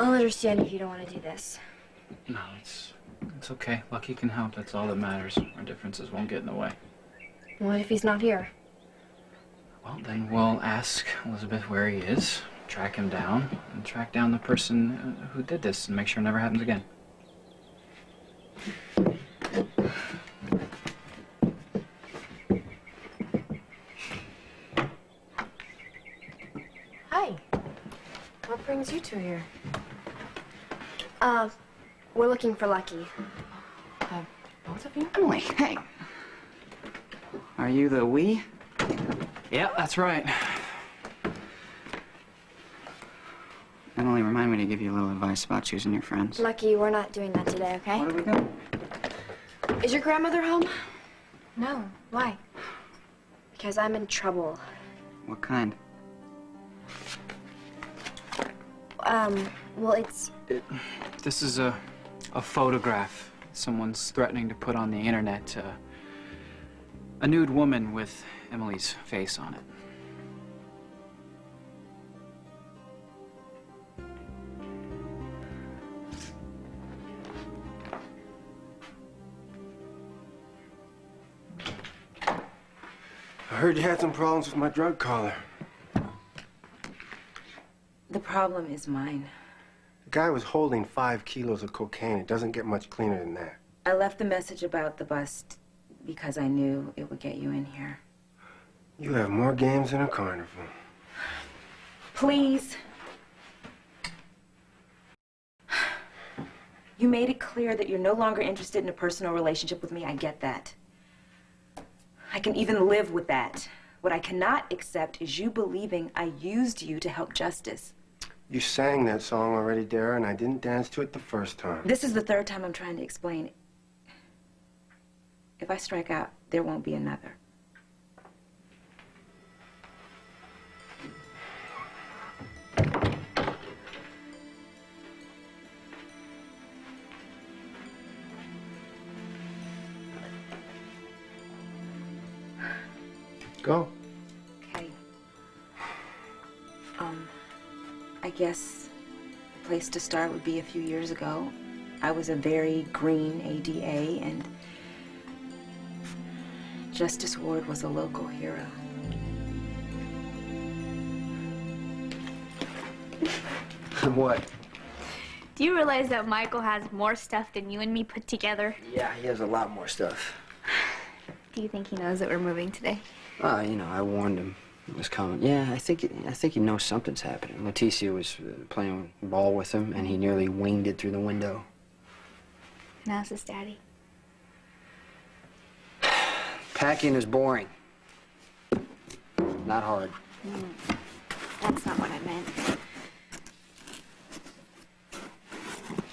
I'll understand if you don't want to do this. No, it's okay. Lucky can help. That's all that matters. Our differences won't get in the way. What if he's not here? Well, then we'll ask Elizabeth where he is, track him down, and track down the person who did this and make sure it never happens again. Hi. What brings you two here? We're looking for Lucky. Both of you? Emily, hey. Are you the we? Yeah, that's right. Emily, remind me to give you a little advice about choosing your friends. Lucky, we're not doing that today, okay? What are we doing? Is your grandmother home? No. Why? Because I'm in trouble. What kind? Well, it's... This is a photograph someone's threatening to put on the internet. A nude woman with Emily's face on it. I heard you had some problems with my drug collar. The problem is mine. The guy was holding 5 kilos of cocaine. It doesn't get much cleaner than that. I left the message about the bust because I knew it would get you in here. You have more games than a carnival. Please. You made it clear that you're no longer interested in a personal relationship with me. I get that. I can even live with that. What I cannot accept is you believing I used you to help Justice. You sang that song already, Dara, and I didn't dance to it the first time. This is the third time I'm trying to explain. If I strike out, there won't be another. Go. Okay. I guess the place to start would be a few years ago. I was a very green ADA, and Justice Ward was a local hero. What? Do you realize that Michael has more stuff than you and me put together? Yeah, he has a lot more stuff. Do you think he knows that we're moving today? You know, I warned him it was coming. Yeah, I think he knows something's happening. Leticia was playing ball with him, and he nearly winged it through the window. How's his daddy? Packing is boring. Not hard. That's not what I meant.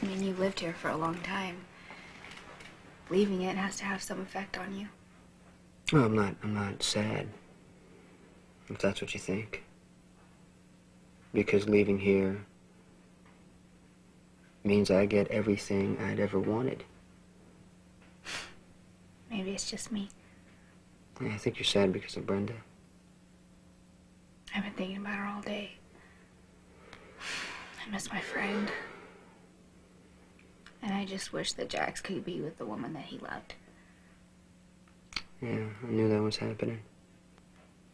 I mean, you've lived here for a long time. Leaving it has to have some effect on you. Well, I'm not sad, if that's what you think. Because leaving here means I get everything I'd ever wanted. Maybe it's just me. Yeah, I think you're sad because of Brenda. I've been thinking about her all day. I miss my friend. And I just wish that Jax could be with the woman that he loved. Yeah, I knew that was happening.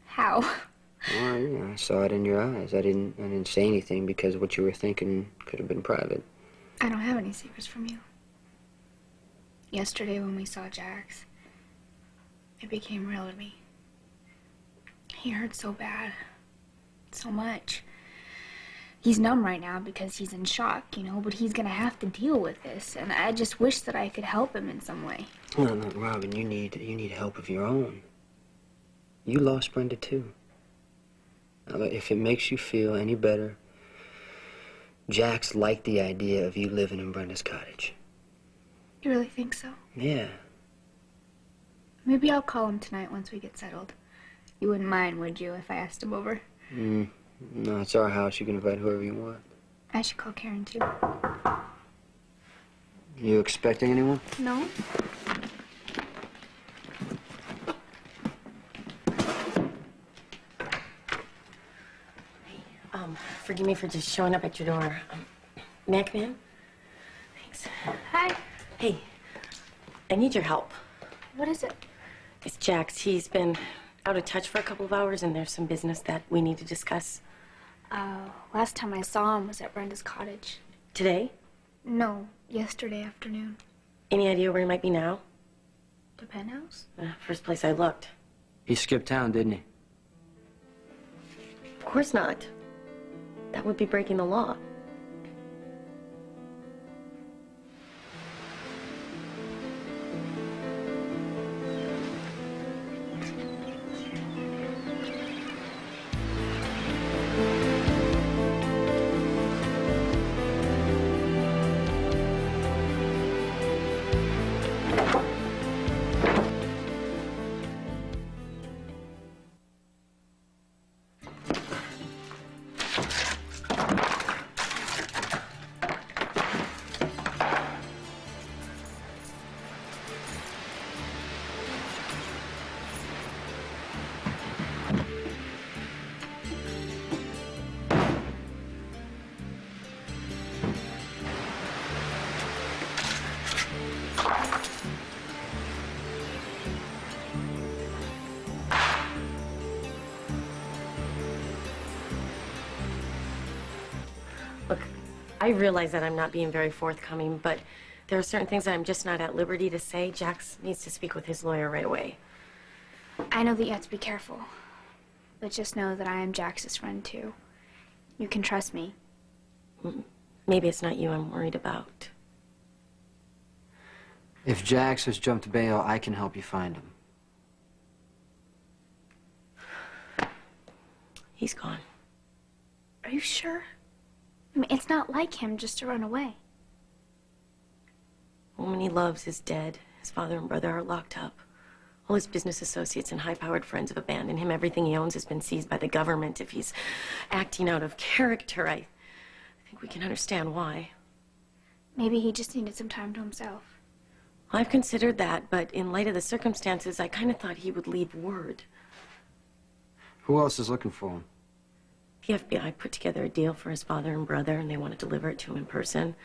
How? Well, you know, I saw it in your eyes. I didn't say anything because what you were thinking could have been private. I don't have any secrets from you. Yesterday when we saw Jax, it became real to me. He hurt so bad. So much. He's numb right now because he's in shock, you know, but he's gonna have to deal with this, and I just wish that I could help him in some way. No, Robin, you need help of your own. You lost Brenda too. Now, if it makes you feel any better, Jax liked the idea of you living in Brenda's cottage. You really think so? Yeah. Maybe I'll call him tonight once we get settled. You wouldn't mind, would you, if I asked him over? No, it's our house. You can invite whoever you want. I should call Karen too. You expecting anyone? No? Forgive me for just showing up at your door. May I come in? Thanks. Hi. Hey, I need your help. What is it? It's Jax. He's been out of touch for a couple of hours, and there's some business that we need to discuss. Last time I saw him was at Brenda's cottage. Today? No, yesterday afternoon. Any idea where he might be now? The penthouse? First place I looked. He skipped town, didn't he? Of course not. That would be breaking the law. Look, I realize that I'm not being very forthcoming, but there are certain things that I'm just not at liberty to say. Jax needs to speak with his lawyer right away. I know that you have to be careful. But just know that I am Jax's friend, too. You can trust me. Maybe it's not you I'm worried about. If Jax has jumped bail, I can help you find him. He's gone. Are you sure? I mean, it's not like him just to run away. The woman he loves is dead. His father and brother are locked up. All his business associates and high-powered friends have abandoned him. Everything he owns has been seized by the government. If he's acting out of character, I think we can understand why. Maybe he just needed some time to himself. I've considered that, but in light of the circumstances, I kind of thought he would leave word. Who else is looking for him? The FBI put together a deal for his father and brother, and they want to deliver it to him in person.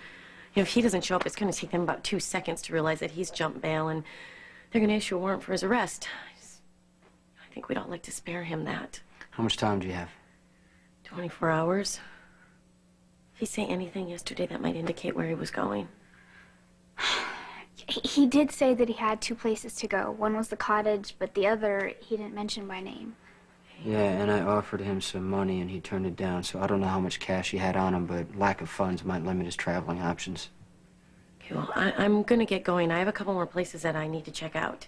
You know, if he doesn't show up, it's going to take them about 2 seconds to realize that he's jumped bail, and they're going to issue a warrant for his arrest. I think we'd all like to spare him that. How much time do you have? 24 hours. Did he say anything yesterday that might indicate where he was going? He did say that he had 2 places to go. One was the cottage, but the other he didn't mention by name. Yeah, and I offered him some money and he turned it down, so I don't know how much cash he had on him, but lack of funds might limit his traveling options. Okay, well, I'm going to get going. I have a couple more places that I need to check out.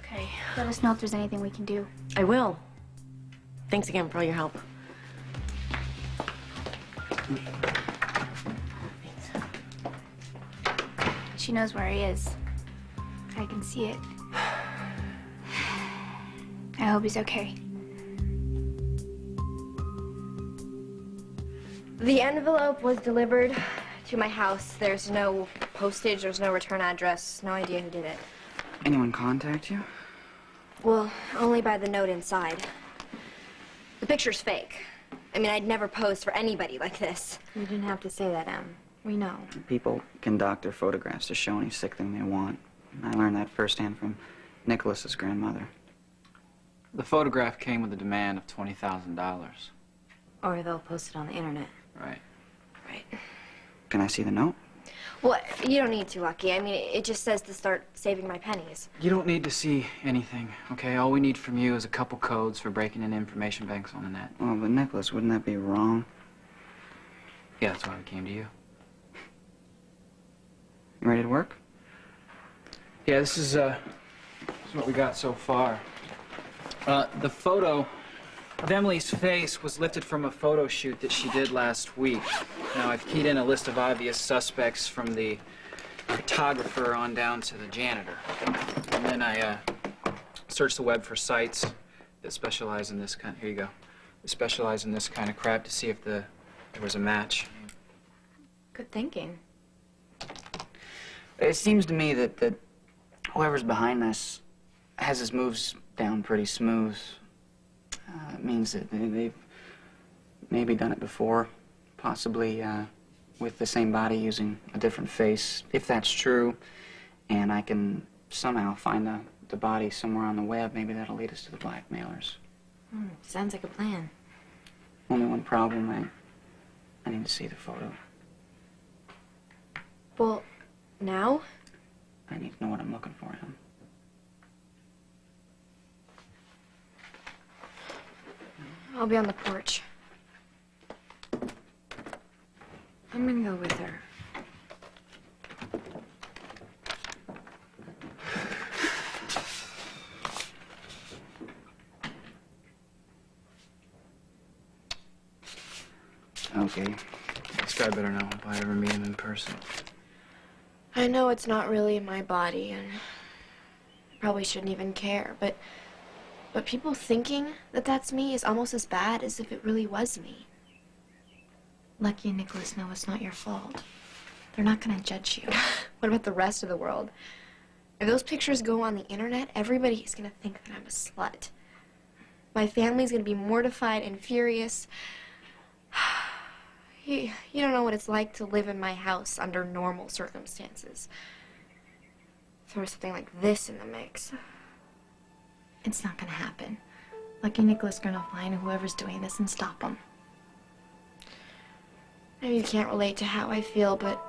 Okay. Let us know if there's anything we can do. I will. Thanks again for all your help. She knows where he is. I can see it. I hope he's okay. The envelope was delivered to my house. There's no postage, there's no return address, no idea who did it. Anyone contact you? Well, only by the note inside. The picture's fake. I mean, I'd never posed for anybody like this. You didn't have to say that, Em. We know. People can doctor photographs to show any sick thing they want. I learned that firsthand from Nicholas's grandmother. The photograph came with a demand of $20,000. Or they'll post it on the internet. Right. Right. Can I see the note? Well, you don't need to, Lucky. I mean, it just says to start saving my pennies. You don't need to see anything, okay? All we need from you is a couple codes for breaking into information banks on the net. Well, but Nicholas, wouldn't that be wrong? Yeah, that's why we came to you. You ready to work? Yeah, this is what we got so far. The photo of Emily's face was lifted from a photo shoot that she did last week. Now, I've keyed in a list of obvious suspects from the photographer on down to the janitor. And then I searched the web for sites that specialize in this kind. Here you go. They specialize in this kind of crap to see if there was a match. Good thinking. It seems to me that whoever's behind this has his moves down pretty smooth. It means that they've maybe done it before, possibly with the same body using a different face, if that's true, and I can somehow find the body somewhere on the web, maybe that'll lead us to the blackmailers. Sounds like a plan. Only one problem, I need to see the photo. Well, now? I need to know what I'm looking for, Em. I'll be on the porch. I'm gonna go with her. Okay. This guy better know if I ever meet him in person. I know it's not really my body, and probably shouldn't even care, but people thinking that that's me is almost as bad as if it really was me. Lucky and Nicholas know it's not your fault. They're not gonna judge you. What about the rest of the world? If those pictures go on the internet, everybody is gonna think that I'm a slut. My family's gonna be mortified and furious. You don't know what it's like to live in my house under normal circumstances. Throw something like this in the mix. It's not gonna happen. Lucky Nicholas is gonna find whoever's doing this and stop them. Maybe you can't relate to how I feel, but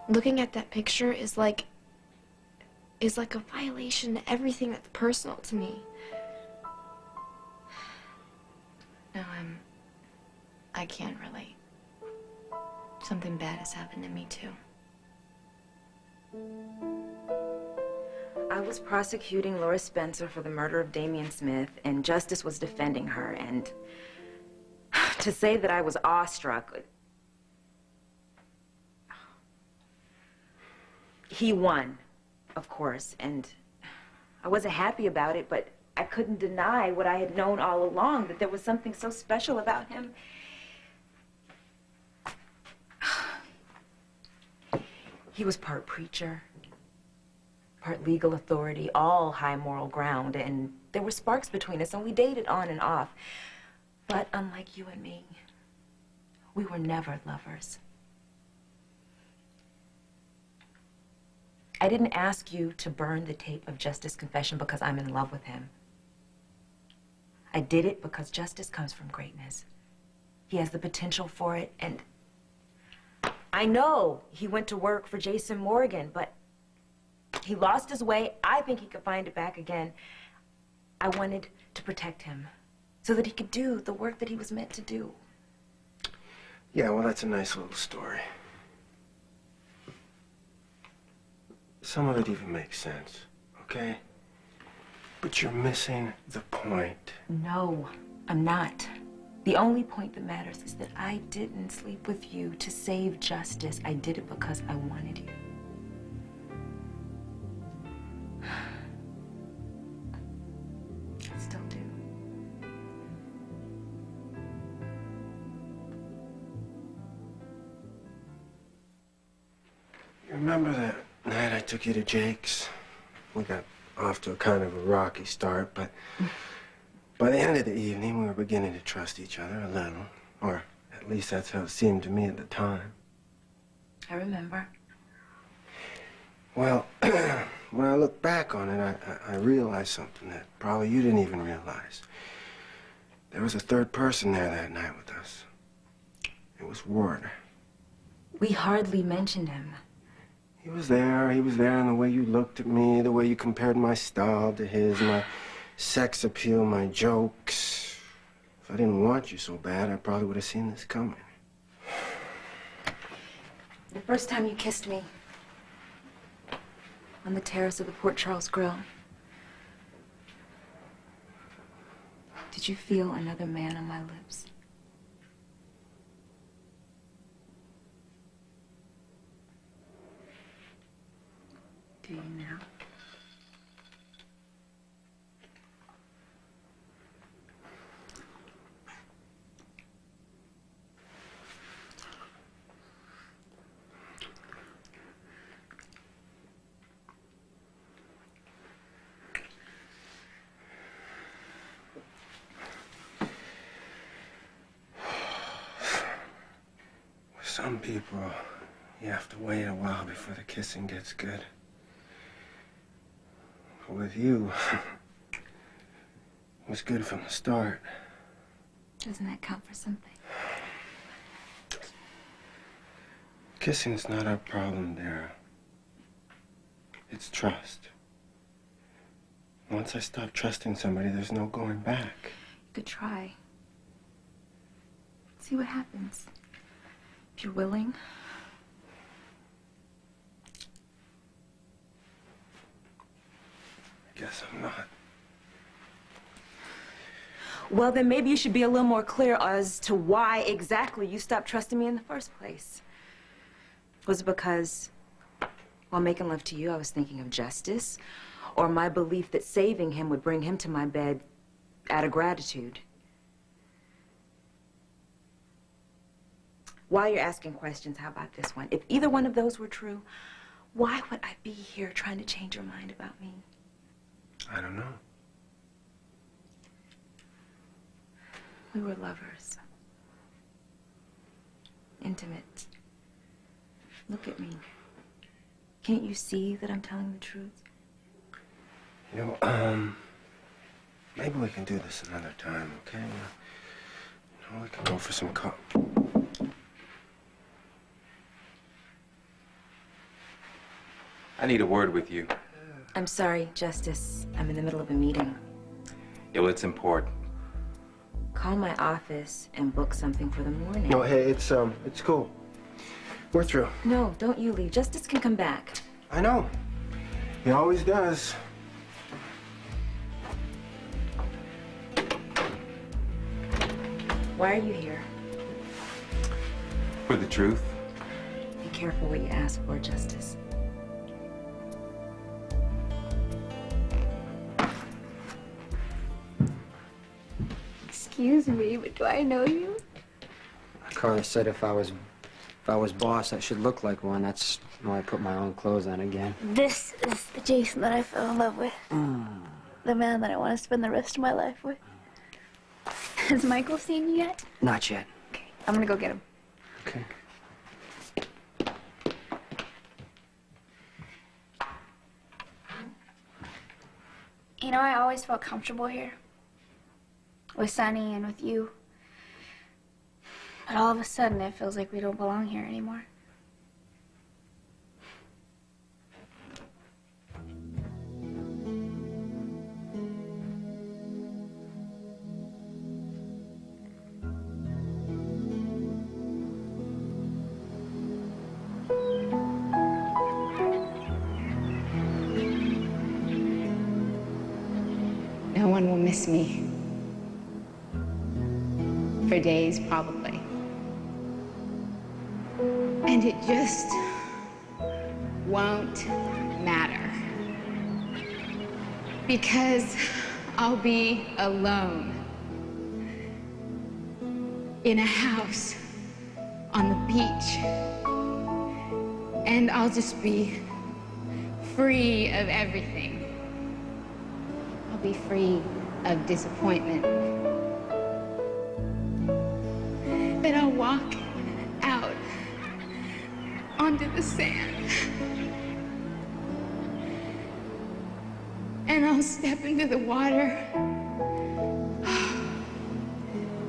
looking at that picture is like a violation to everything that's personal to me. No, I can't relate. Something bad has happened to me too. I was prosecuting Laura Spencer for the murder of Damian Smith, and Justice was defending her, and to say that I was awestruck... He won, of course, and I wasn't happy about it, but I couldn't deny what I had known all along, that there was something so special about him. He was part preacher, part legal authority, all high moral ground, and there were sparks between us, and we dated on and off. But unlike you and me, we were never lovers. I didn't ask you to burn the tape of Justice's confession because I'm in love with him. I did it because Justice comes from greatness. He has the potential for it, and I know he went to work for Jason Morgan, but he lost his way. I think he could find it back again. I wanted to protect him so that he could do the work that he was meant to do. Yeah, well, that's a nice little story. Some of it even makes sense, okay? But you're missing the point. No, I'm not. The only point that matters is that I didn't sleep with you to save Justice. I did it because I wanted you. I still do. You remember that night I took you to Jake's? We got off to a kind of a rocky start, but by the end of the evening, we were beginning to trust each other a little. Or at least that's how it seemed to me at the time. I remember. Well, when I look back on it, I realized something that probably you didn't even realize. There was a third person there that night with us. It was Ward. We hardly mentioned him. He was there in the way you looked at me, the way you compared my style to his, my sex appeal, my jokes. If I didn't want you so bad, I probably would have seen this coming. The first time you kissed me on the terrace of the Port Charles Grill, did you feel another man on my lips? Do you now? So some people, you have to wait a while before the kissing gets good. But with you, it was good from the start. Doesn't that count for something? Kissing's not our problem, Dara. It's trust. Once I stop trusting somebody, there's no going back. You could try. See what happens. If you're willing. I guess I'm not. Well, then maybe you should be a little more clear as to why exactly you stopped trusting me in the first place. Was it because, while making love to you, I was thinking of Justice? Or my belief that saving him would bring him to my bed out of gratitude? While you're asking questions, how about this one? If either one of those were true, why would I be here trying to change your mind about me? I don't know. We were lovers. Intimate. Look at me. Can't you see that I'm telling the truth? You know, maybe we can do this another time, okay? You know, we can go for some I need a word with you. I'm sorry, Justice. I'm in the middle of a meeting. Yeah, well, it's important. Call my office and book something for the morning. No, hey, it's cool. We're through. No, don't you leave. Justice can come back. I know. He always does. Why are you here? For the truth. Be careful what you ask for, Justice. Excuse me, but do I know you? Carla said if I was boss, I should look like one. That's why I put my own clothes on again. This is the Jason that I fell in love with. The man that I want to spend the rest of my life with. Has Michael seen you yet? Not yet. Okay, I'm gonna go get him. Okay. You know, I always felt comfortable here. With Sonny and with you. But all of a sudden, it feels like we don't belong here anymore. No one will miss me. For days, probably. And it just won't matter. Because I'll be alone. In a house on the beach. And I'll just be free of everything. I'll be free of disappointment. Then I'll walk out onto the sand. And I'll step into the water.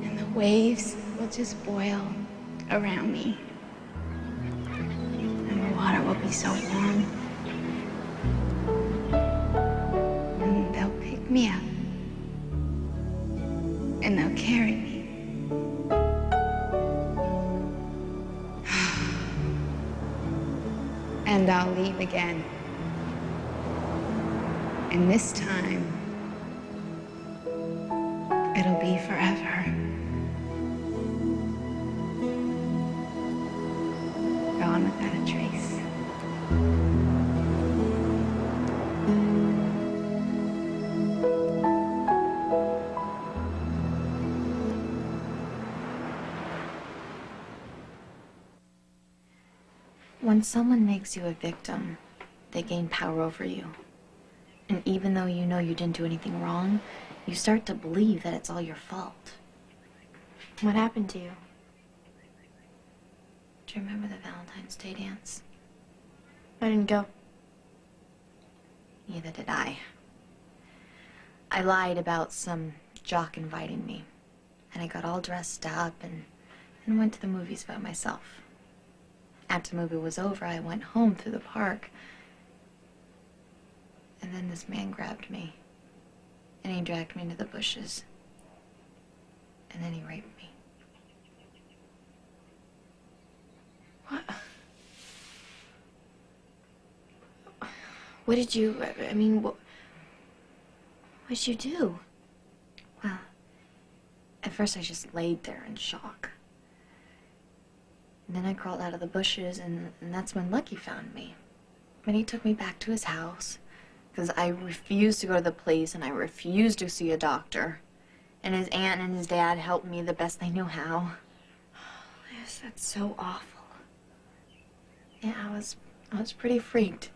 And the waves will just boil around me. And the water will be so warm. And they'll pick me up. And they'll carry me. And I'll leave again. And this time, it'll be forever. Gone without a trace. When someone makes you a victim, they gain power over you. And even though you know you didn't do anything wrong, you start to believe that it's all your fault. What happened to you? Do you remember the Valentine's Day dance? I didn't go. Neither did I. I lied about some jock inviting me, and I got all dressed up and went to the movies by myself. After the movie was over, I went home through the park, and then this man grabbed me, and he dragged me into the bushes, and then he raped me. What? What did you, I mean, what did you do? Well, at first I just laid there in shock. And then I crawled out of the bushes, and that's when Lucky found me. And he took me back to his house, because I refused to go to the police, and I refused to see a doctor. And his aunt and his dad helped me the best they knew how. Yes, that's so awful. Yeah, I was pretty freaked.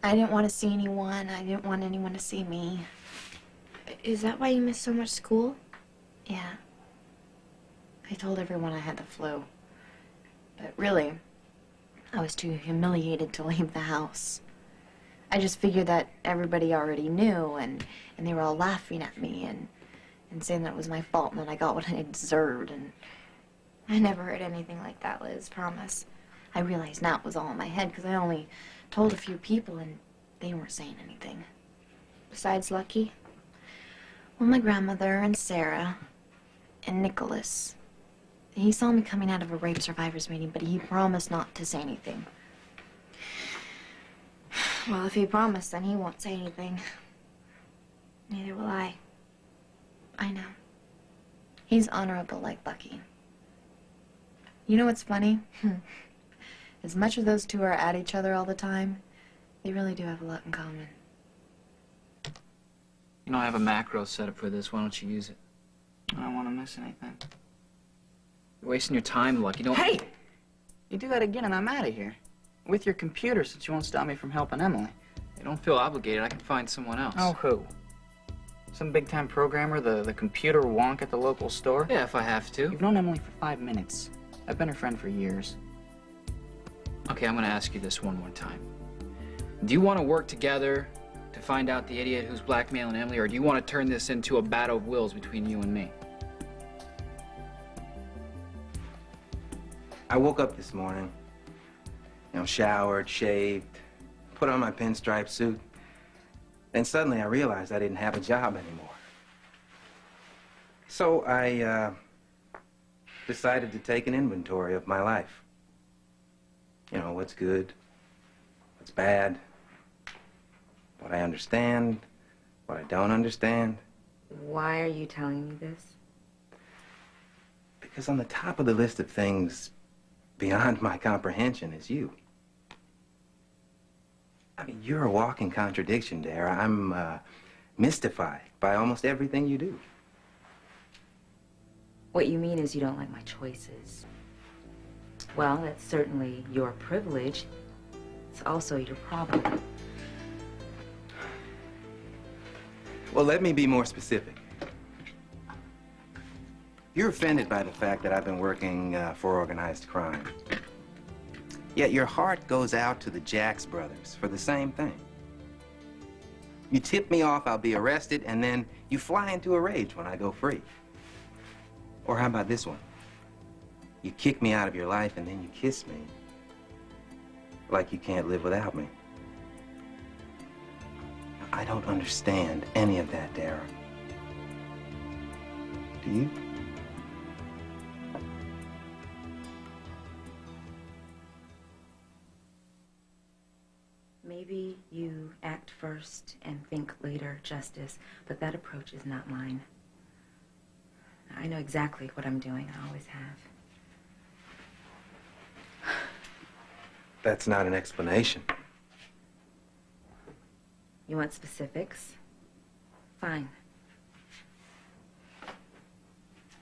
I didn't want to see anyone. I didn't want anyone to see me. Is that why you missed so much school? Yeah. I told everyone I had the flu. But really, I was too humiliated to leave the house. I just figured that everybody already knew, and they were all laughing at me and saying that it was my fault and that I got what I deserved. And I never heard anything like that, Liz, promise. I realize now it was all in my head because I only told a few people and they weren't saying anything. Besides Lucky? Well, my grandmother and Sarah and Nicholas. He saw me coming out of a rape survivors meeting, but he promised not to say anything. Well, if he promised, then he won't say anything. Neither will I. I know. He's honorable like Lucky. You know what's funny? As much as those two are at each other all the time, they really do have a lot in common. You know, I have a macro set up for this. Why don't you use it? I don't want to miss anything. You're wasting your time, Lucky. Don't... Hey! You do that again and I'm out of here. With your computer, since you won't stop me from helping Emily. You don't feel obligated. I can find someone else. Oh, who? Some big-time programmer, the computer wonk at the local store? Yeah, if I have to. You've known Emily for 5 minutes. I've been her friend for years. Okay, I'm going to ask you this one more time. Do you want to work together to find out the idiot who's blackmailing Emily, or do you want to turn this into a battle of wills between you and me? I woke up this morning, showered, shaved, put on my pinstripe suit. Then suddenly I realized I didn't have a job anymore. So I decided to take an inventory of my life. What's good, what's bad, what I understand, what I don't understand. Why are you telling me this? Because on the top of the list of things beyond my comprehension is you. I mean, you're a walking contradiction, Dara. I'm mystified by almost everything you do. What you mean is you don't like my choices. Well, that's certainly your privilege. It's also your problem. Well, let me be more specific. You're offended by the fact that I've been working for organized crime. Yet your heart goes out to the Jacks brothers for the same thing. You tip me off, I'll be arrested, and then you fly into a rage when I go free. Or how about this one? You kick me out of your life and then you kiss me. Like you can't live without me. I don't understand any of that, Dara. Do you? Maybe you act first and think later, Justice, but that approach is not mine. I know exactly what I'm doing. I always have. That's not an explanation. You want specifics? Fine.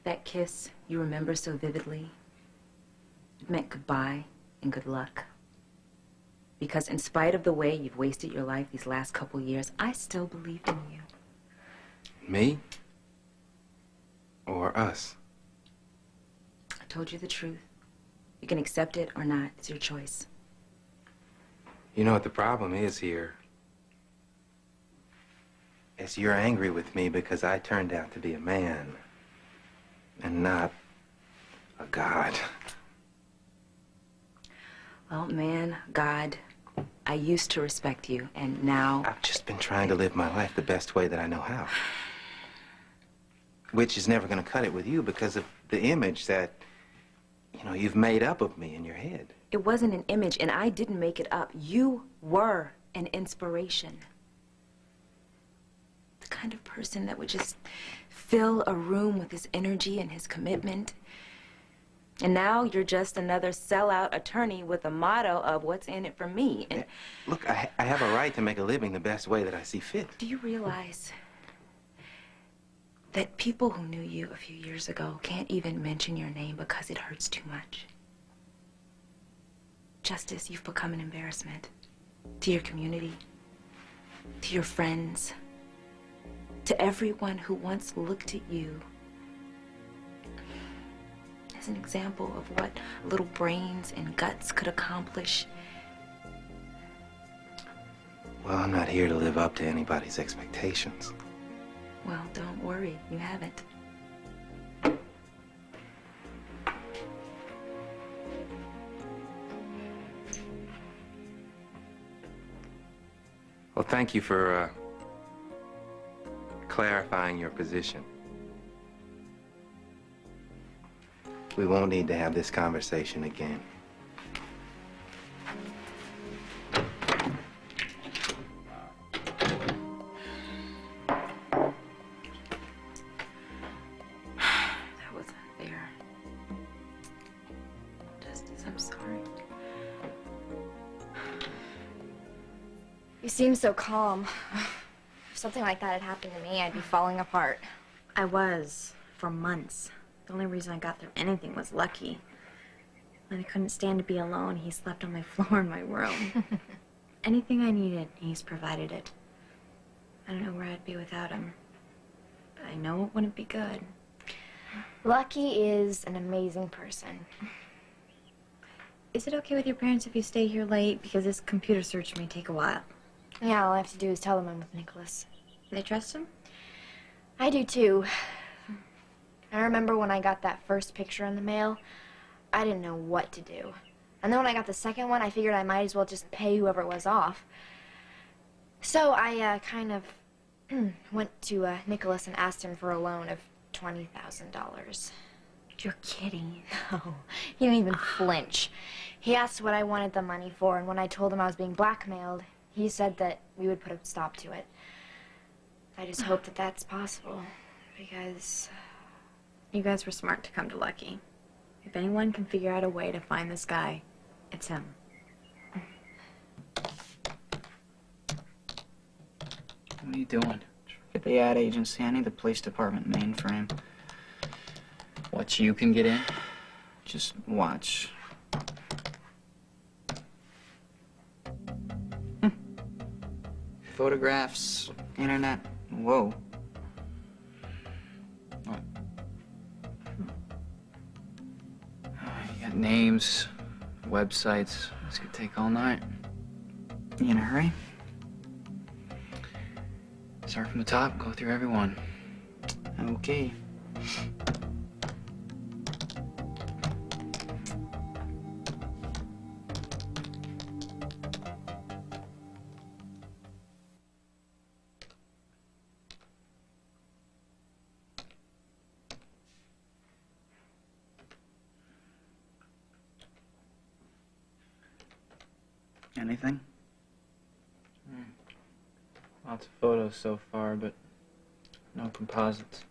That kiss you remember so vividly, it meant goodbye and good luck. Because in spite of the way you've wasted your life these last couple years, I still believed in you. Me? Or us? I told you the truth. You can accept it or not. It's your choice. You know what the problem is here? Is you're angry with me because I turned out to be a man and not a god. Well, man, God, I used to respect you, and now... I've just been trying to live my life the best way that I know how. Which is never going to cut it with you because of the image that, you know, you've made up of me in your head. It wasn't an image, and I didn't make it up. You were an inspiration. The kind of person that would just fill a room with his energy and his commitment. And now you're just another sellout attorney with a motto of what's in it for me. And Look, I have a right to make a living the best way that I see fit. do you realize that people who knew you a few years ago can't even mention your name because it hurts too much? Justice, you've become an embarrassment to your community, to your friends, to everyone who once looked at you as an example of what little brains and guts could accomplish. Well, I'm not here to live up to anybody's expectations. Well, don't worry, you haven't. Well, thank you for clarifying your position. We won't need to have this conversation again. That was unfair. Justice, I'm sorry. You seem so calm. If something like that had happened to me, I'd be falling apart. I was, for months. The only reason I got through anything was Lucky. When I couldn't stand to be alone, he slept on my floor in my room. Anything I needed, he's provided it. I don't know where I'd be without him. But I know it wouldn't be good. Lucky is an amazing person. Is it okay with your parents if you stay here late? Because this computer search may take a while. Yeah, all I have to do is tell them I'm with Nicholas. They trust him? I do too. I remember when I got that first picture in the mail, I didn't know what to do. And then when I got the second one, I figured I might as well just pay whoever it was off. So I kind of went to Nicholas and asked him for a loan of $20,000. You're kidding. No, he didn't even flinch. He asked what I wanted the money for, and when I told him I was being blackmailed, he said that we would put a stop to it. I just hope that that's possible, because... You guys were smart to come to Lucky. If anyone can figure out a way to find this guy, it's him. What are you doing? Get the ad agency. I need the police department mainframe. What, you can get in? Just watch. Photographs, internet. Whoa. What? You got names, websites. This could take all night. You in a hurry? Start from the top, go through everyone. Okay. Anything? Lots of photos so far, but no composites.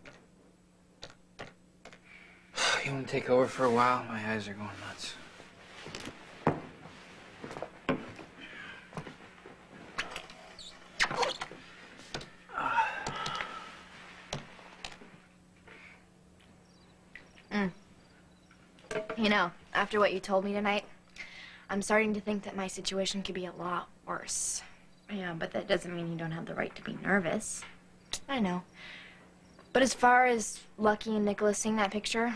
You want to take over for a while? My eyes are going nuts. You know, after what you told me tonight, I'm starting to think that my situation could be a lot worse. Yeah, but that doesn't mean you don't have the right to be nervous. I know. But as far as Lucky and Nicholas seeing that picture, it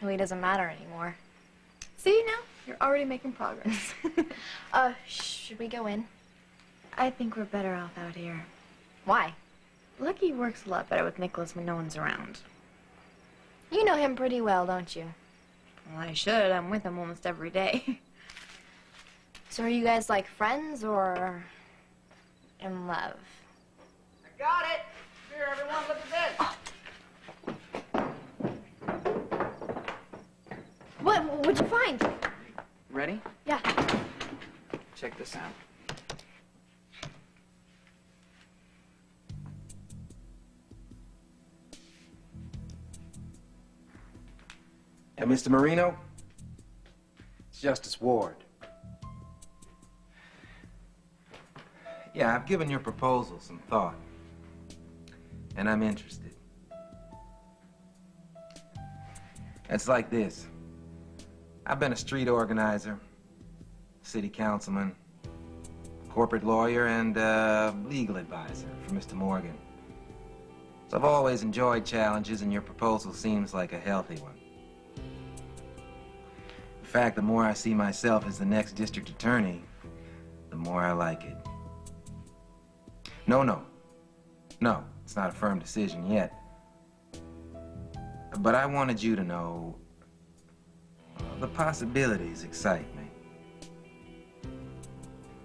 really doesn't matter anymore. See, now you're already making progress. Should we go in? I think we're better off out here. Why? Lucky works a lot better with Nicholas when no one's around. You know him pretty well, don't you? Well, I should. I'm with him almost every day. So are you guys like friends or in love? I got it! Here, everyone, look at this! What'd you find? Ready? Yeah. Check this out. Mr. Marino, it's Justice Ward. Yeah, I've given your proposal some thought, and I'm interested. It's like this. I've been a street organizer, city councilman, corporate lawyer, and legal advisor for Mr. Morgan. So I've always enjoyed challenges, and your proposal seems like a healthy one. In fact, the more I see myself as the next district attorney, the more I like it. No, it's not a firm decision yet. But I wanted you to know the possibilities excite me.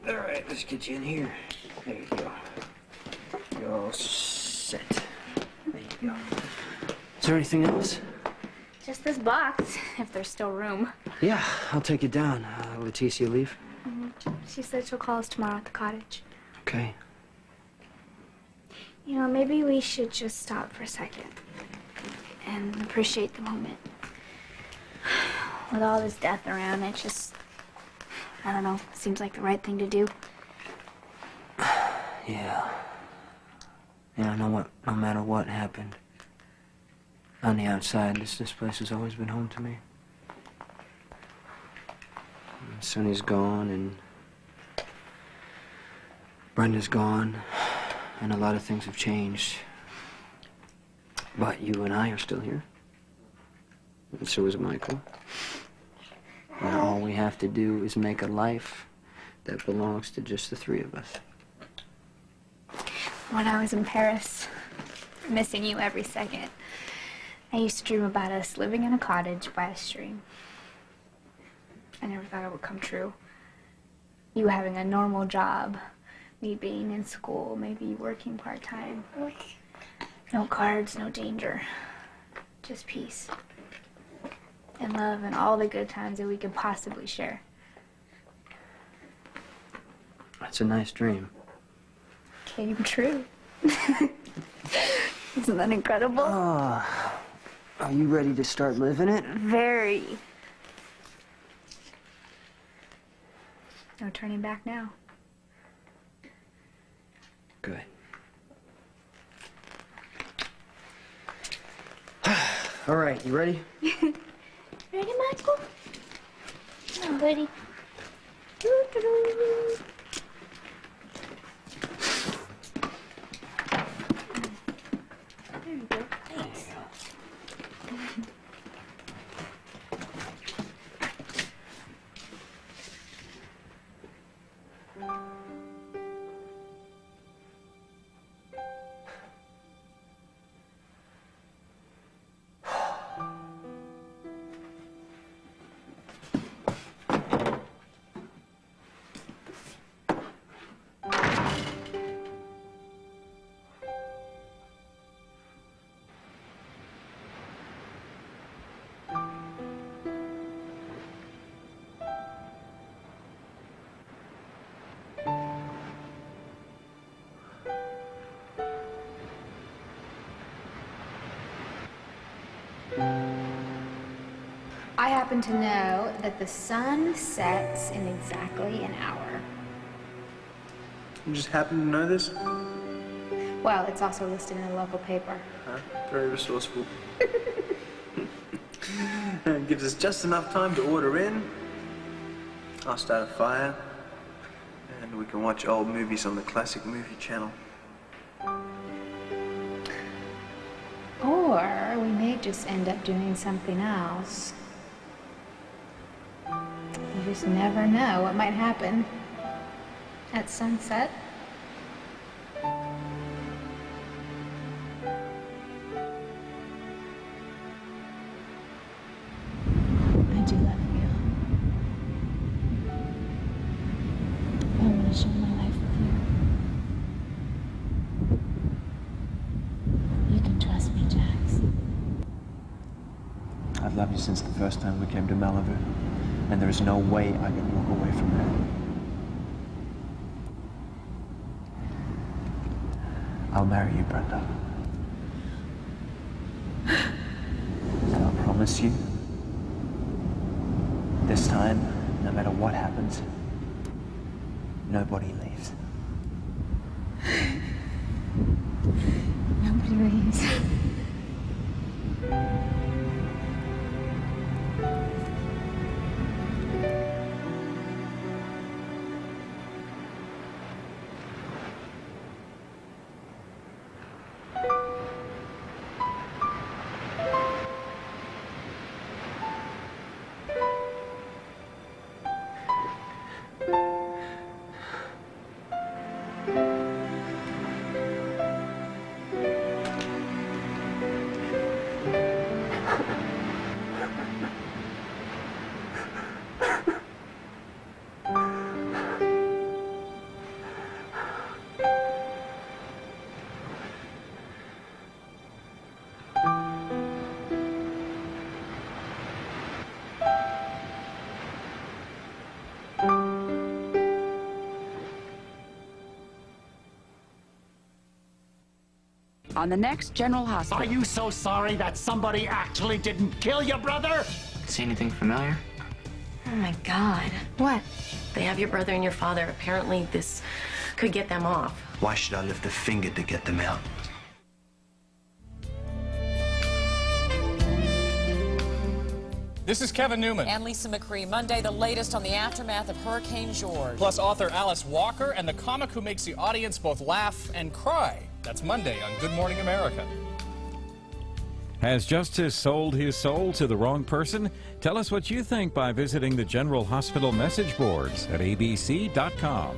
All right, let's get you in here. There you go. You're all set. There you go. Is there anything else? Just this box, if there's still room. Yeah, I'll take it down. Leticia leave? She said she'll call us tomorrow at the cottage. Okay. You know, maybe we should just stop for a second and appreciate the moment. With all this death around, it just, I don't know, seems like the right thing to do. Yeah. Yeah, I know what, no matter what happened, on the outside, this place has always been home to me. And Sonny's gone, and Brenda's gone, and a lot of things have changed. But you and I are still here. And so is Michael. And all we have to do is make a life that belongs to just the three of us. When I was in Paris, missing you every second, I used to dream about us living in a cottage by a stream. I never thought it would come true. You having a normal job, me being in school, maybe working part-time. No cards, no danger. Just peace. And love and all the good times that we could possibly share. That's a nice dream. Came true. Isn't that incredible? Are you ready to start living it? Very. No turning back now. Good. All right, you ready? Ready, Michael? Come on, buddy. Doo-doo-doo. There you go. Thanks. I happen to know that the sun sets in exactly an hour. You just happen to know this? Well, it's also listed in the local paper. Huh? Very resourceful. It gives us just enough time to order in. I'll start a fire. And we can watch old movies on the classic movie channel. Or we may just end up doing something else. just never know what might happen at sunset. I do love you. I want to share my life with you. You can trust me, Jax. I've loved you since the first time we came to Malibu, and there is no way I can walk away from that. I'll marry you, Brenda. And I'll promise you, this time, no matter what happens, nobody leaves. Nobody leaves. On the next General Hospital. Are you so sorry that somebody actually didn't kill your brother? See anything familiar? Oh my God. What? They have your brother and your father. Apparently this could get them off. Why should I lift a finger to get them out? This is Kevin Newman. And Lisa McCree. Monday, the latest on the aftermath of Hurricane George. Plus author Alice Walker and the comic who makes the audience both laugh and cry. That's Monday on Good Morning America. Has justice sold his soul to the wrong person? Tell us what you think by visiting the General Hospital message boards at abc.com.